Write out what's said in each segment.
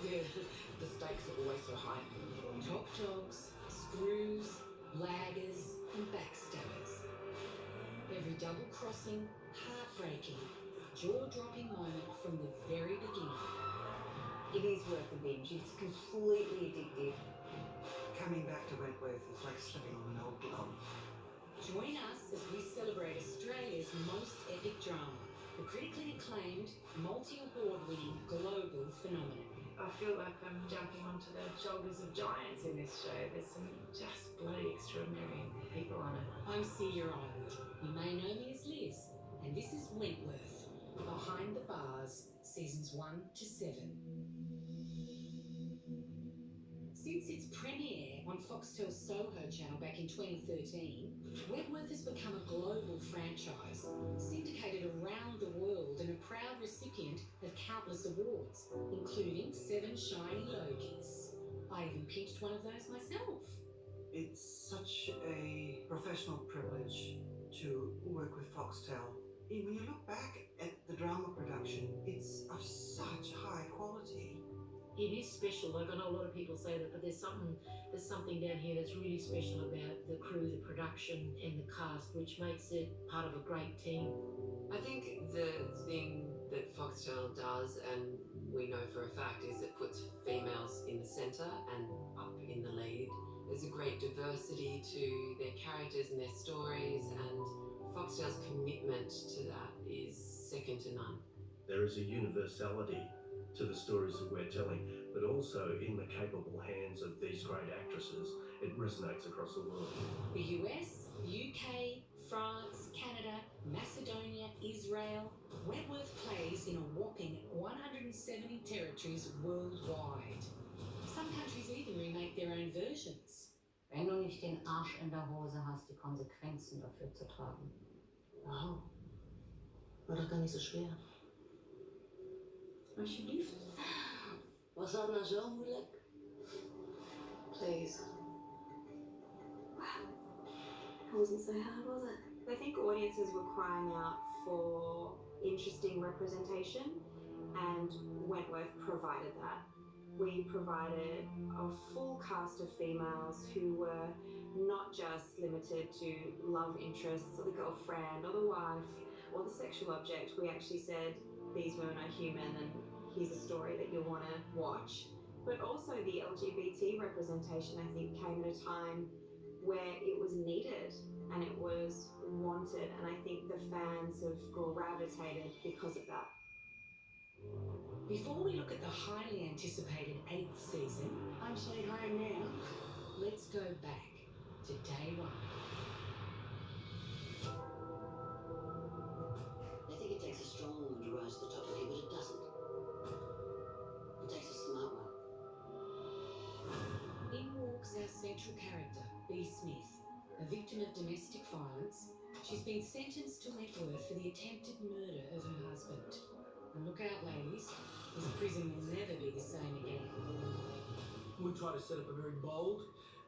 Yeah, the stakes are always so high. Top dogs, screws, laggers, and backstabbers. Every double crossing, heartbreaking, jaw-dropping moment from the very beginning. It is worth the binge. It's completely addictive. Coming back to Wentworth is like slipping on an old glove. Join us as we celebrate Australia's most epic drama, the critically acclaimed, multi-award winning global phenomenon. I feel like I'm jumping onto the shoulders of giants in this show. There's some just bloody extraordinary people on it. I'm Sia Ireland. You may know me as Liz, and this is Wentworth Behind the Bars, seasons 1 to 7. Since its premiere on Foxtel's Soho channel back in 2013, Wentworth has become a global franchise, syndicated around the world and a proud recipient of countless awards, including 7 shiny Logies. I even pinched one of those myself. It's such a professional privilege to work with Foxtel. When you look back at the drama production, it's of such high quality. It is special. Like I know a lot of people say that, but there's something down here that's really special about the crew, the production, and the cast, which makes it part of a great team. I think the thing that Foxtel does, and we know for a fact, is it puts females in the centre and up in the lead. There's a great diversity to their characters and their stories, and Foxtel's commitment to that is second to none. There is a universality to the stories that we're telling, but also in the capable hands of these great actresses, it resonates across the world. The US, UK, France, Canada, Macedonia, Israel. Wentworth plays in a whopping 170 territories worldwide. Some countries even remake their own versions. Wenn du nicht den Arsch in der Hose hast, die Konsequenzen dafür zu tragen. Wow. War doch gar nicht so schwer. Alsjeblieft. Was dat nou zo moeilijk? Please. Wow. It wasn't so hard, was it? I think audiences were crying out for interesting representation, and Wentworth provided that. We provided a full cast of females who were not just limited to love interests or the girlfriend or the wife or the sexual object. We actually said these women are human and here's a story that you'll want to watch. But also the LGBT representation, I think, came at a time where it was needed and it was wanted, and I think the fans have gravitated because of that. Before we look at the highly anticipated 8th season, I'm saying home now. let's go back to day 1. They think it takes a strong woman to rise to the top of here, but it doesn't. It takes a smart one. In walks our central character, B. Smith, a victim of domestic violence. She's been sentenced to Wentworth for the attempted murder of her husband. And look out, ladies, this prison will never be the same again. We try to set up a very bold,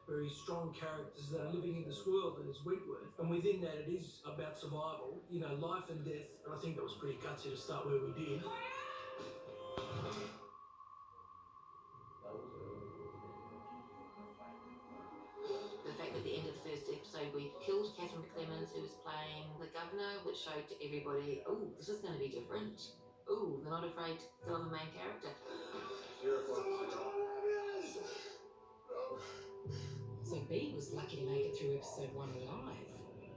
very strong characters that are living in this world that is Wentworth. And within that, it is about survival, life and death. And I think that was pretty gutsy to start where we did. The fact that at the end of the first episode we killed Catherine Clemens, who was playing the governor, which showed to everybody, oh, this is going to be different. Oh, they're not afraid to kill the main character. So B was lucky to make it through episode 1 alive.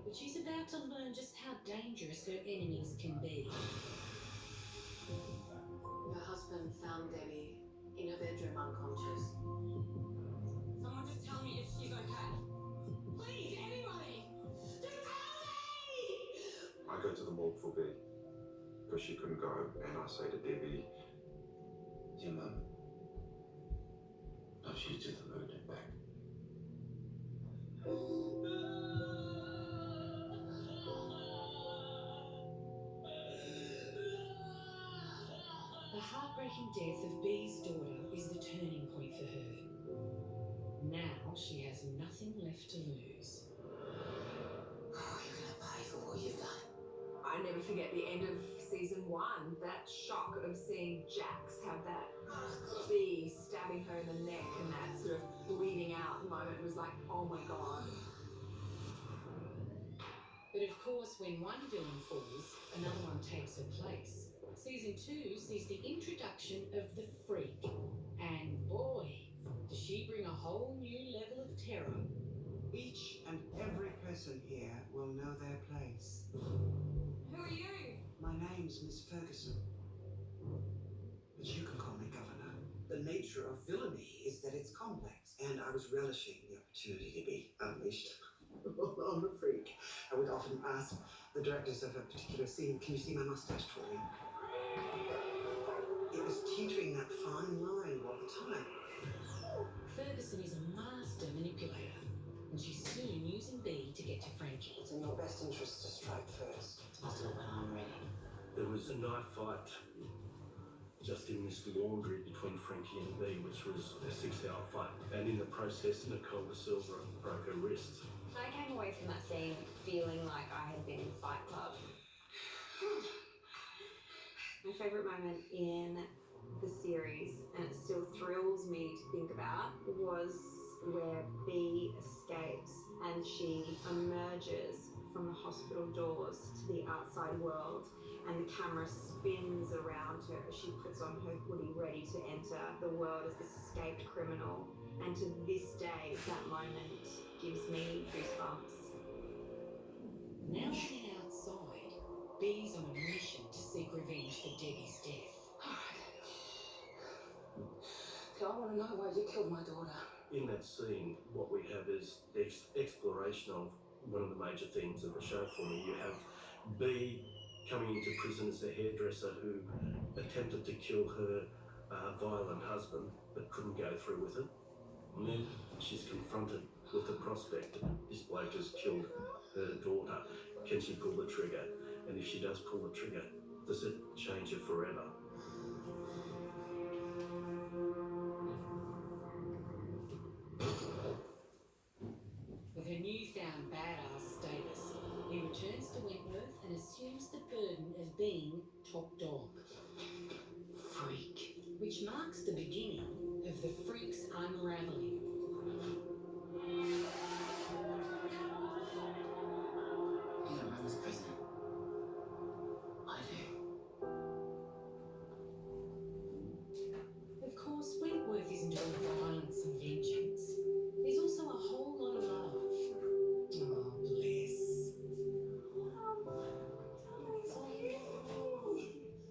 But she's about to learn just how dangerous her enemies can be. Her husband found Debbie in her bedroom unconscious. Someone just tell me if she's okay. Please, anybody! Just tell me! I go to the morgue for B because she couldn't go, and I say to Debbie, your mum. No, she's to the moon and back. The heartbreaking death of B's daughter is the turning point for her. Now she has nothing left to lose. Oh, you're gonna pay for what you've done. I never forget the end of season 1, that shock of seeing Jax have that B stabbing her in the neck, and that sort of bleeding out moment was like, oh my god. But of course, when one villain falls, another one takes her place. Season 2 sees the introduction of the Freak. And boy, does she bring a whole new level of terror. Each and every person here will know their place. Who are you? My name's Miss Ferguson, but you can call me Governor. The nature of villainy is that it's complex, and I was relishing the opportunity to be unleashed on the Freak. I would often ask the directors of a particular scene, can you see my mustache for me? It was teetering that fine line all the time. Ferguson is a master manipulator, and she's soon using B to get to Frankie. It's in your best interest to strike first. I'll do it when I'm ready. There was a knife fight just in this laundry between Frankie and B, which was a 6-hour fight. And in the process, Nicole De Silva broke her wrist. I came away from that scene feeling like I had been in Fight Club. My favourite moment in the series, and it still thrills me to think about, was where B escapes and she emerges from the hospital doors to the outside world, and the camera spins around her as she puts on her hoodie ready to enter the world as this escaped criminal. And to this day, that moment gives me goosebumps. Now she's outside, B's on a mission to seek revenge for Debbie's death. So I want to know why you killed my daughter. In that scene, what we have is the exploration of one of the major themes of the show for me. You have B coming into prison as a hairdresser who attempted to kill her violent husband but couldn't go through with it. And then she's confronted with the prospect that this bloke has killed her daughter. Can she pull the trigger? And if she does pull the trigger, does it change her forever? With her newfound badass status, he returns to Wentworth and assumes the burden of being top dog. Freak. Which marks the beginning of the Freak's unravelling. You don't run this prison. I do. Of course, Wentworth isn't all violence and vengeance. There's also a whole lot of love. Oh, bless.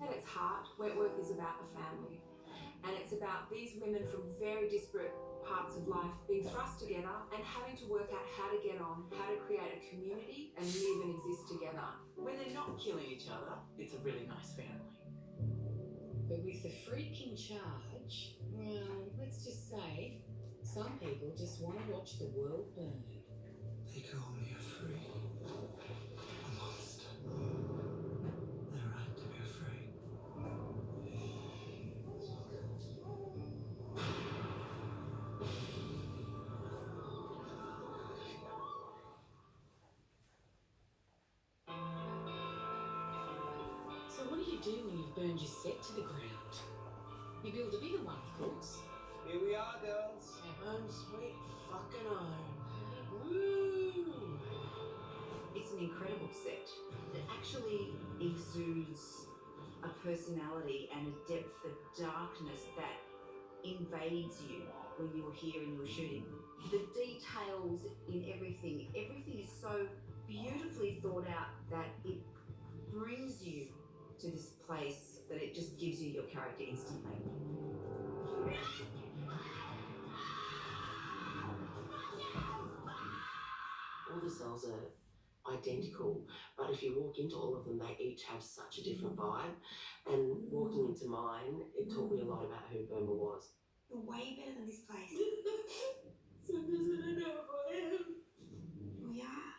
At its heart, Wentworth is about the family. And it's about these women from very disparate parts of life being thrust together and having to work out how to get on, how to create a community and live and exist together. When they're not killing each other, it's a really nice family. But with the Freak in charge, well, let's just say, some people just want to watch the world burn. They call me a freak. A monster. They're right to be afraid. So what do you do when you've burned your set to the ground? You build a bigger one, of course. Here we are, girls. Home sweet fucking home. Woo! It's an incredible set. It actually exudes a personality and a depth of darkness that invades you when you're here and you're shooting. The details in everything is so beautifully thought out that it brings you to this place that it just gives you your character instantly. All the cells are identical, but if you walk into all of them, they each have such a different vibe. And walking into mine, it taught me a lot about who Burma was. You're way better than this place. Sometimes I don't know if I am. We are.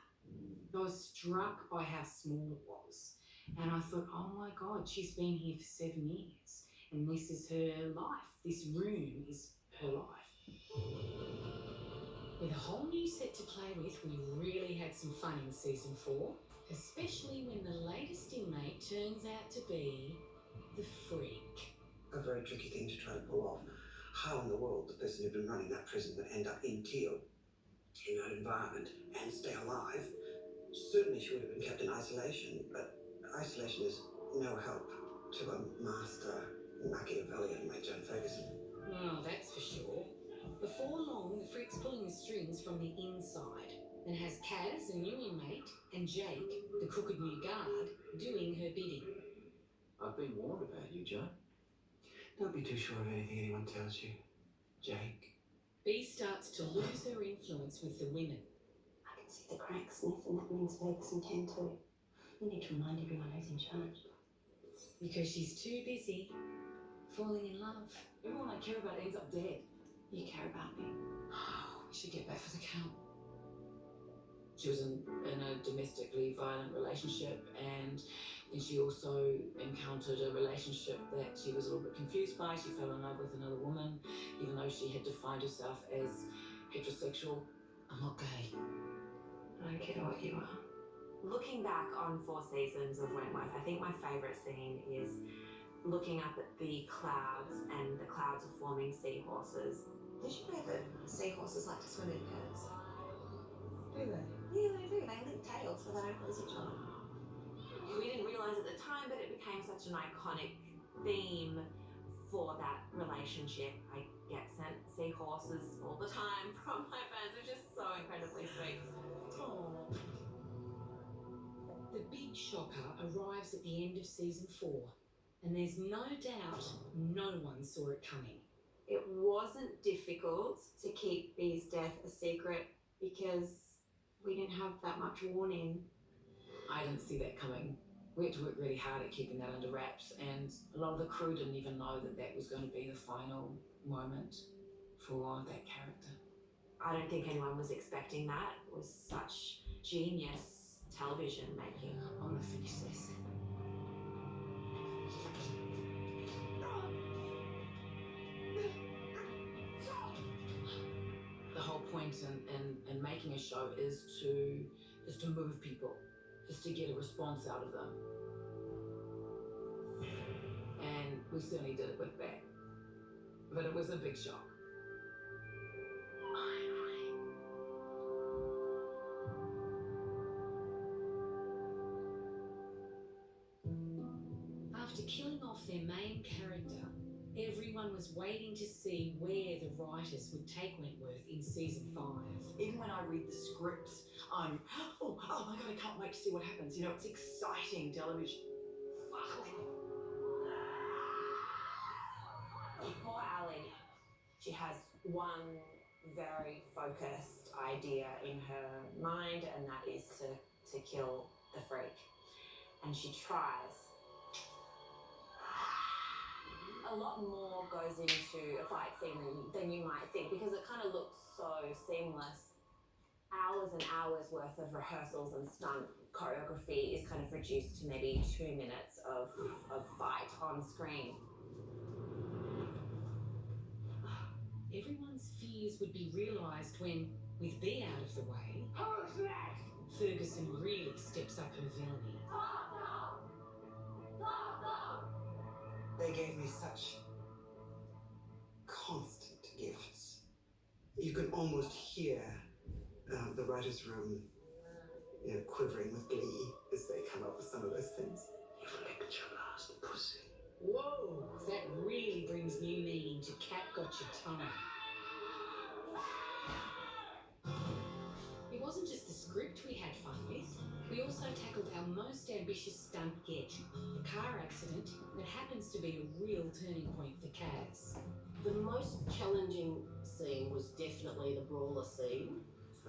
I was struck by how small it was. And I thought, oh my God, she's been here for 7 years. And this is her life. This room is her life. With a whole new set to play with, we really had some fun in season 4, especially when the latest inmate turns out to be the Freak. A very tricky thing to try to pull off. How in the world the person who'd been running that prison would end up in Teal, in that environment, and stay alive? Certainly she would have been kept in isolation, but isolation is no help to a master Machiavellian like Joan Ferguson. Oh, that's for sure. Before long, the freak's pulling the strings from the inside and has Kaz, a new inmate, and Jake, the crooked new guard, doing her bidding. I've been warned about you, Joan. Don't be too sure of anything anyone tells you, Jake. B starts to lose her influence with the women. I can see the cracks, Smith, and that means Ferguson can too. We need to remind everyone who's in charge. Because she's too busy falling in love. Everyone I care about ends up dead. You care about me. We should get back for the count. She was in a domestically violent relationship, and then she also encountered a relationship that she was a little bit confused by. She fell in love with another woman, even though she had defined herself as heterosexual. I'm not gay. I don't care what you are. Looking back on 4 seasons of Wentworth, I think my favourite scene is looking up at the clouds, and the clouds are forming seahorses. Did you know that seahorses like to swim in pairs? Do they? Yeah, they do. They link tails so they don't lose each other. We didn't realise at the time, but it became such an iconic theme for that relationship. I get sent seahorses all the time from my fans, which is so incredibly sweet. Aww. The big shocker arrives at the end of season 4, and there's no doubt no one saw it coming. It wasn't difficult to keep Bee's death a secret because we didn't have that much warning. I didn't see that coming. We had to work really hard at keeping that under wraps, and a lot of the crew didn't even know that that was going to be the final moment for that character. I don't think anyone was expecting that. It was such genius television making. I want to finish this. The whole point in making a show is to move people, is to get a response out of them. And we certainly did it with that. But it was a big shock. After killing off their main character, everyone was waiting to see where the writers would take Wentworth in season 5. Even when I read the scripts, I'm, oh my god, I can't wait to see what happens. You know, it's exciting television. Poor Ali. She has one very focused idea in her mind, and that is to kill the freak. And she tries. A lot more goes into a fight scene than you might think, because it kind of looks so seamless. Hours and hours worth of rehearsals and stunt choreography is kind of reduced to maybe 2 minutes of fight on screen. Everyone's fears would be realised when, with B out of the way, Ferguson really steps up her villainy. They gave me such constant gifts. You can almost hear the writer's room, quivering with glee as they come up with some of those things. You licked your last pussy. Whoa, that really brings new meaning to Cat Got Your Tongue. It wasn't just the script we had fun with. We also tackled our most ambitious stunt yet, the car accident that happens to be a real turning point for Kaz. The most challenging scene was definitely the brawler scene.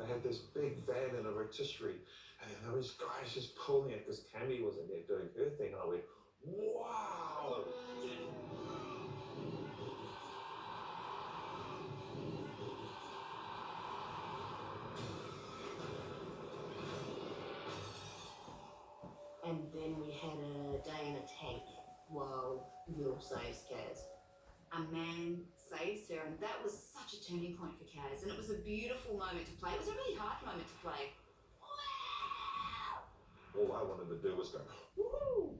I had this big van in a rotisserie, and there was guys just pulling it because Cammy wasn't there doing her thing. And I went, wow! And then we had a day in a tank while Will saves Kaz. A man saves her, and that was such a turning point for Kaz, and it was a beautiful moment to play. It was a really hard moment to play. All I wanted to do was go, woo!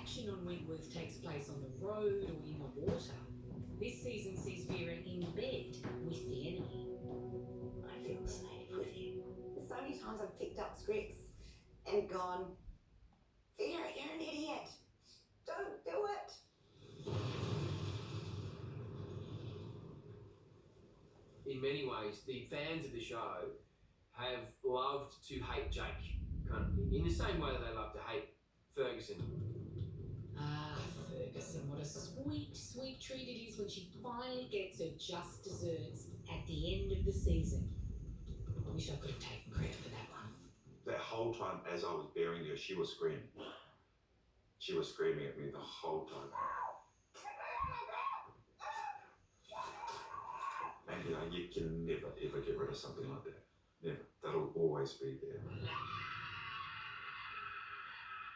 action on Wentworth takes place on the road or in the water, this season sees Vera in bed with the enemy. I feel safe with him. There's so many times I've picked up scripts and gone, Vera, you're an idiot. Don't do it. In many ways, the fans of the show have loved to hate Jake, kind of, in the same way that they love to hate Ferguson. Ah, Ferguson, what a sweet, sweet treat it is when she finally gets her just desserts at the end of the season. I wish I could have taken credit for that one. That whole time as I was bearing her, she was screaming. She was screaming at me the whole time. And you know, you can never ever get rid of something like that. Never. That'll always be there.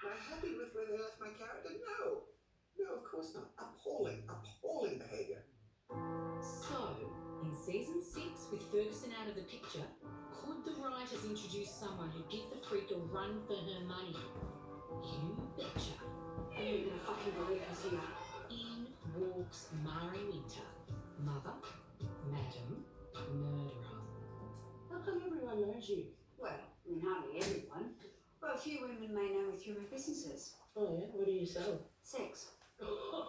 Am I happy with where they left my character? No. No, of course not. Appalling, appalling behaviour. So, in season 6, with Ferguson out of the picture, could the writers introduce someone who'd give the freak a run for her money? You betcha. You ain't gonna fucking believe who's here. In walks Mari Winter, mother, madam, murderer. How come everyone knows you? Well, I mean, hardly everyone. Well, a few women may know me through my businesses. Oh yeah, what do you sell? Sex. Oh,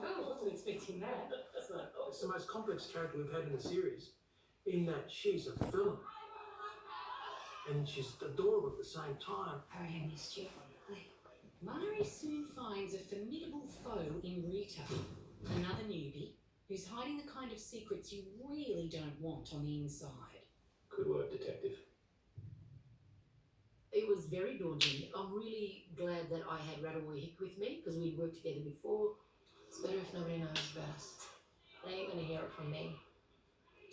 I wasn't expecting that. It's the most complex character we've had in the series, in that she's a villain. And she's adorable at the same time. I missed you. Mari soon finds a formidable foe in Rita, another newbie who's hiding the kind of secrets you really don't want on the inside. Good work, detective. It was very daunting. I'm really glad that I had Rattleboy Hick with me because we'd worked together before. It's better if nobody knows about us. They ain't gonna hear it from me.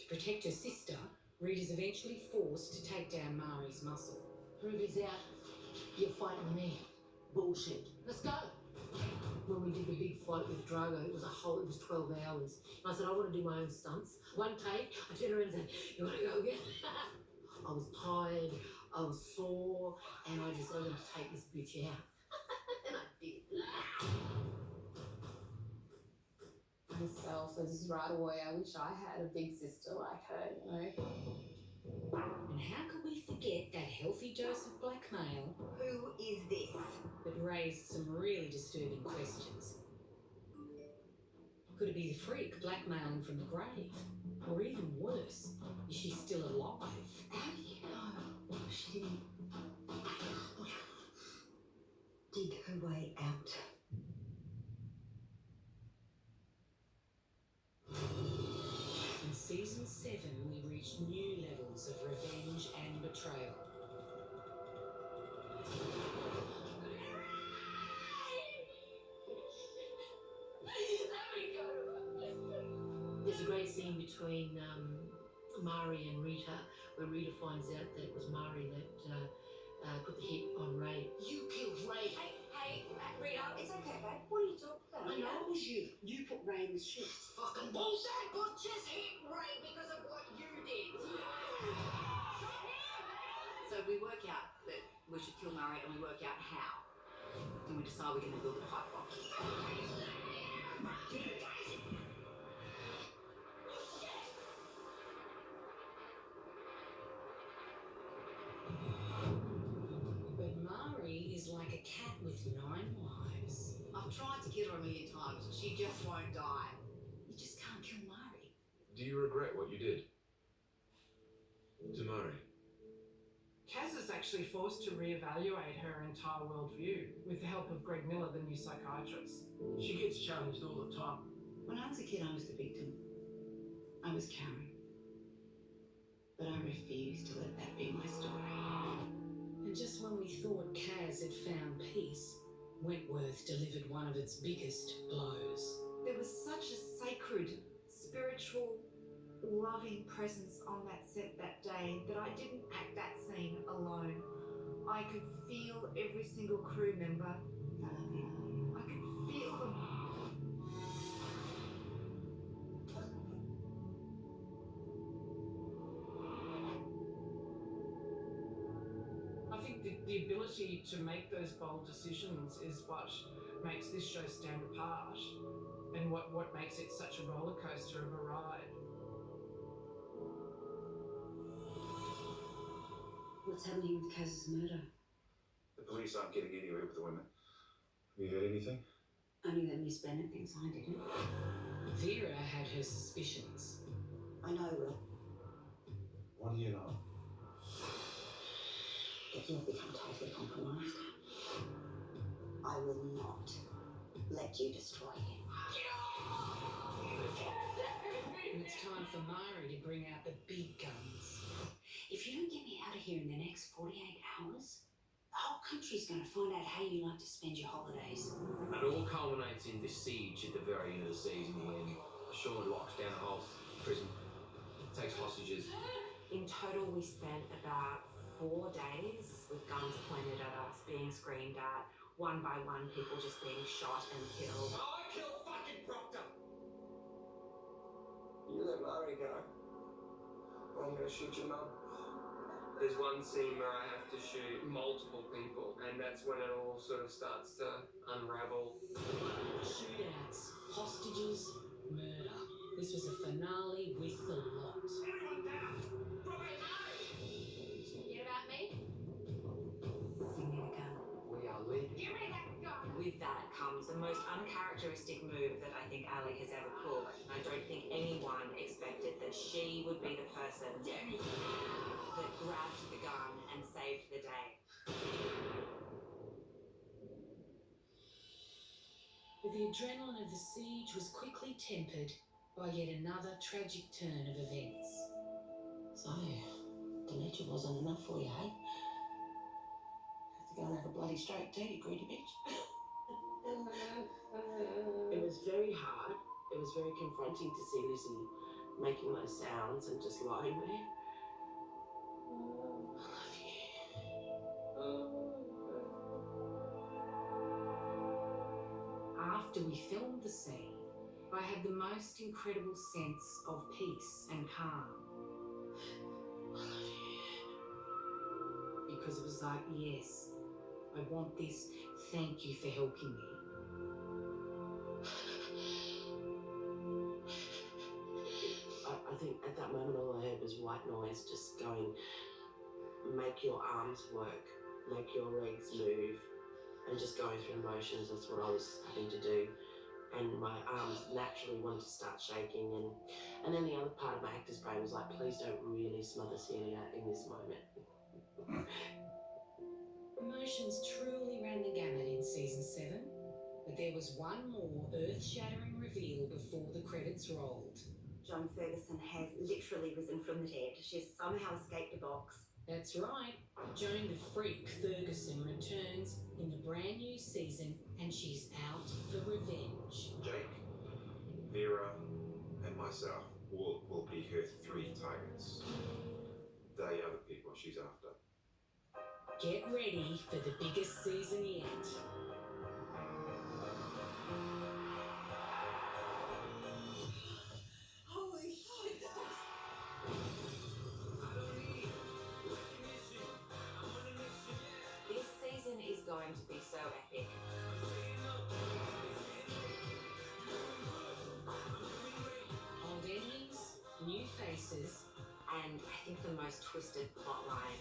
To protect her sister, Rita's eventually forced to take down Mari's muscle. Ruby's out. You're fighting me. Bullshit. Let's go. When we did the big fight with Drago, it was 12 hours. And I said, I want to do my own stunts. One take, I turned around and said, you want to go again? I was tired, I was sore, and I just said, I'm going to take this bitch out. And I did. Myself as right away, I wish I had a big sister like her, you know. And how could we forget that healthy dose of blackmail? Who is this? That raised some really disturbing questions. Could it be the freak blackmailing from the grave? Or even worse, is she still alive? How do you know she didn't dig her way out? In season 7, we reach new levels of revenge and betrayal. There's a great scene between Mari and Rita, where Rita finds out that it was Mari that put the hit on Ray. You killed Ray. Hey, Rita, it's okay, babe. What are you talking about? I know it was you. You put Ray in the shit. Fucking bullshit! Butchers hit Ray because of what you did. So we work out that we should kill Murray and we work out how. And we decide we're going to build a pipe bomb. But Mari is like a cat with 9 lives. I've tried to kill her 1,000,000 times. She just won't die. You just can't kill Mari. Do you regret what you did to Murray? Kaz is actually forced to reevaluate her entire worldview with the help of Greg Miller, the new psychiatrist. She gets challenged all the time. When I was a kid, I was the victim. I was Karen. But I refused to let that be my story. And just when we thought Kaz had found peace, Wentworth delivered one of its biggest blows. There was such a sacred, spiritual, loving presence on that set that day that I didn't act that scene alone. I could feel every single crew member. I could feel them. I think the the ability to make those bold decisions is what makes this show stand apart and what makes it such a roller coaster of a ride. What's happening with Kaz's murder? The police aren't getting anywhere with the women. Have you heard anything? Only that Miss Bennett thinks I did it. Vera had her suspicions. I know, Will, What do you know? that you've become totally compromised. I will not let you destroy him. And it's time for Mari to bring out the big guns. If you don't get me out of here in the next 48 hours, the whole country's going to find out how you like to spend your holidays. It all culminates in this siege at the very end of the season when Sean locks down the whole prison, takes hostages. In total, we spent about 4 days with guns pointed at us, being screamed at, one by one, people just being shot and killed. I killed fucking Proctor! You let Mari go, or I'm gonna shoot your mum. There's one scene where I have to shoot multiple people, and that's when it all sort of starts to unravel. Shootouts, hostages, murder. This was a finale with the lot. Everyone down! Forget about me. Bring me the gun. We are leaving. Give me that gun. With that comes the most uncharacteristic move that I think Ali has ever pulled. I don't think anyone expected that she would be the person that grabbed the gun and saved the day. But the adrenaline of the siege was quickly tempered by yet another tragic turn of events. So, the ledger wasn't enough for you, eh? Have to go and have a bloody stroke too, you greedy bitch. It was very hard. It was very confronting to see Lizzie making those sounds and just lying there. After we filmed the scene, I had the most incredible sense of peace and calm. Because it was like, yes, I want this, thank you for helping me. I think at that moment all I heard was white noise just going, make your arms work, make your legs move, and just going through motions. That's what I was having to do. And my arms naturally wanted to start shaking, and then the other part of my actor's brain was like, please don't really smother Celia in this moment. Emotions truly ran the gamut in season 7, but there was one more earth-shattering reveal before the credits rolled. Joan Ferguson has literally risen from the dead. She has somehow escaped a box. That's right, Joan the Freak Ferguson returns in the brand new season, and she's out for revenge. Jake, Vera, and myself will be her 3 targets. They are the people she's after. Get ready for the biggest season yet. Holy shit! This season is going to be so epic. Old enemies, new faces, And I think the most twisted plot line.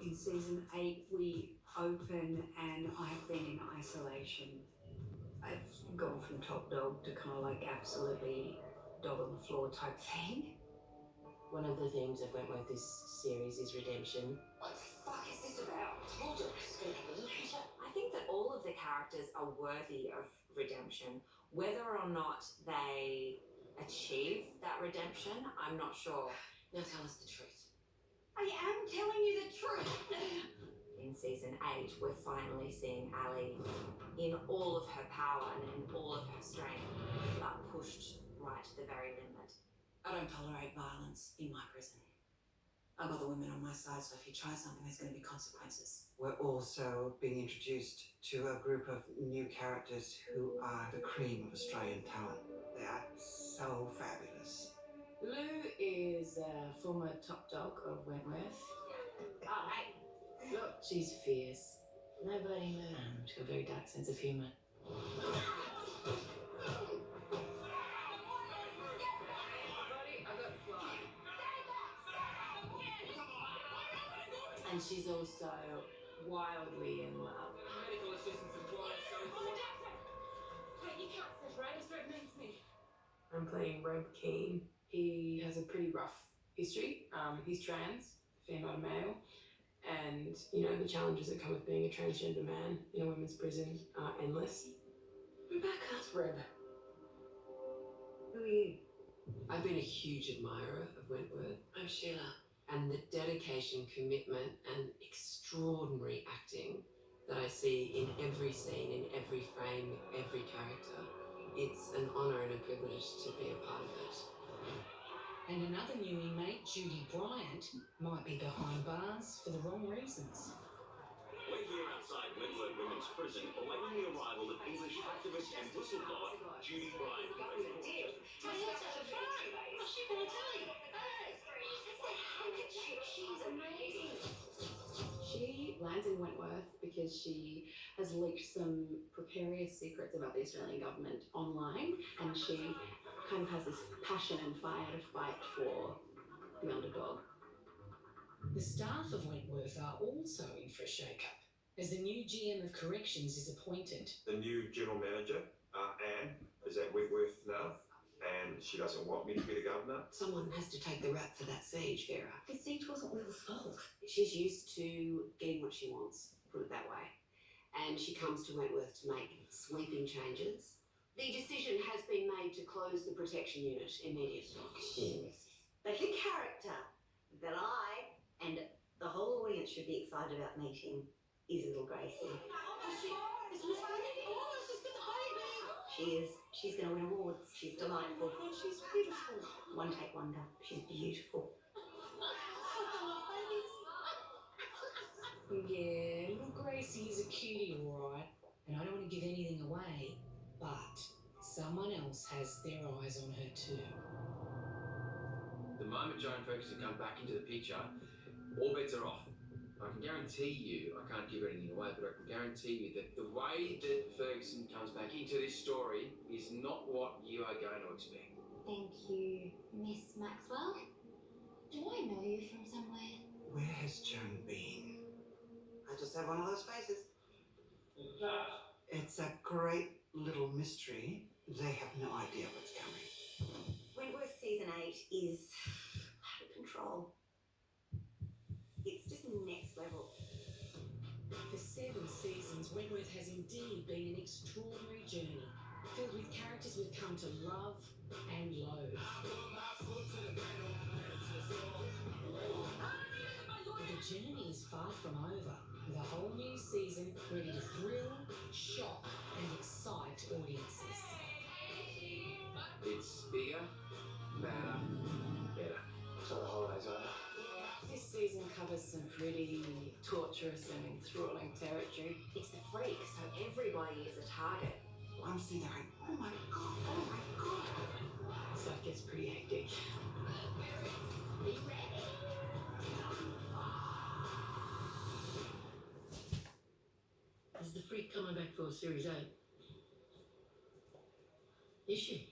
in season 8 we open and I've been in isolation. I've gone from top dog to kind of like absolutely dog on the floor type thing. One of the themes of Wentworth this series is redemption. What the fuck is this about? Told you, it's gonna have a look at you. I think that all of the characters are worthy of redemption. Whether or not they achieve that redemption, I'm not sure. Now tell us the truth. I am telling you the truth. In season 8, we're finally seeing Ali in all of her power and in all of her strength, but pushed right to the very limit. I don't tolerate violence in my prison. I've got the women on my side, so if you try something, there's going to be consequences. We're also being introduced to a group of new characters who are the cream of Australian talent. They are so fabulous. Lou is a former top dog of Wentworth. Oh, hey, look, she's fierce. Nobody moved. She's got a very dark sense of humour. And she's also wildly in love. Medical assistance required, so forth. Wait, you can't say right, it reminds me. I'm playing Reb Keen. He has a pretty rough history. He's trans, female to male, and the challenges that come with being a transgender man in a women's prison are endless. Rebecca. That's Reb. Who are you? I've been a huge admirer of Wentworth. I'm Sheila. And the dedication, commitment, and extraordinary acting that I see in every scene, in every frame, every character. It's an honour and a privilege to be a part of it. And another new inmate, Judy Bryant, might be behind bars for the wrong reasons. We're here outside Wentworth Women's Prison, awaiting the arrival of English activist and whistleblower Judy Bryant. What's she gonna tell you? It's that handkerchief. She's amazing. She lands in Wentworth because she has leaked some precarious secrets about the Australian government online, and she kind of has this passion and fire to fight for the underdog. The staff of Wentworth are also in for a shake-up, as the new GM of Corrections is appointed. The new general manager, Anne, is at Wentworth now, and she doesn't want me to be the governor. Someone has to take the rap for that siege, Vera. The siege wasn't Will's fault. She's used to getting what she wants, put it that way. And she comes to Wentworth to make sweeping changes. The decision has been made to close the protection unit immediately. But the character that I and the whole audience should be excited about meeting is little Gracie. She's going to win awards. She's delightful. She's beautiful. One take wonder. She's beautiful. Yeah, little Gracie is a cutie, all right. And I don't want to give anything away, but someone else has their eyes on her too. The moment Joan Ferguson comes back into the picture, all bets are off. I can guarantee you, I can't give anything away, but I can guarantee you that the way that Ferguson comes back into this story is not what you are going to expect. Thank you, Miss Maxwell. Do I know you from somewhere? Where has Joan been? I just have one of those faces. It's a great little mystery. They have no idea what's coming. Wentworth season 8 is out of control. It's just next level. For 7 seasons, Wentworth has indeed been an extraordinary journey, filled with characters we've come to love and loathe. But the journey is far from over, with a whole new season ready to thrill, shock, and excite audiences. It's bigger, badder, better. So the holiday's over. This season covers some pretty torturous and enthralling territory. It's the freak, so everybody is a target. I'm sitting there going, oh my God. So it gets pretty hectic. Are you ready? Is the freak coming back for Series 8? Is she?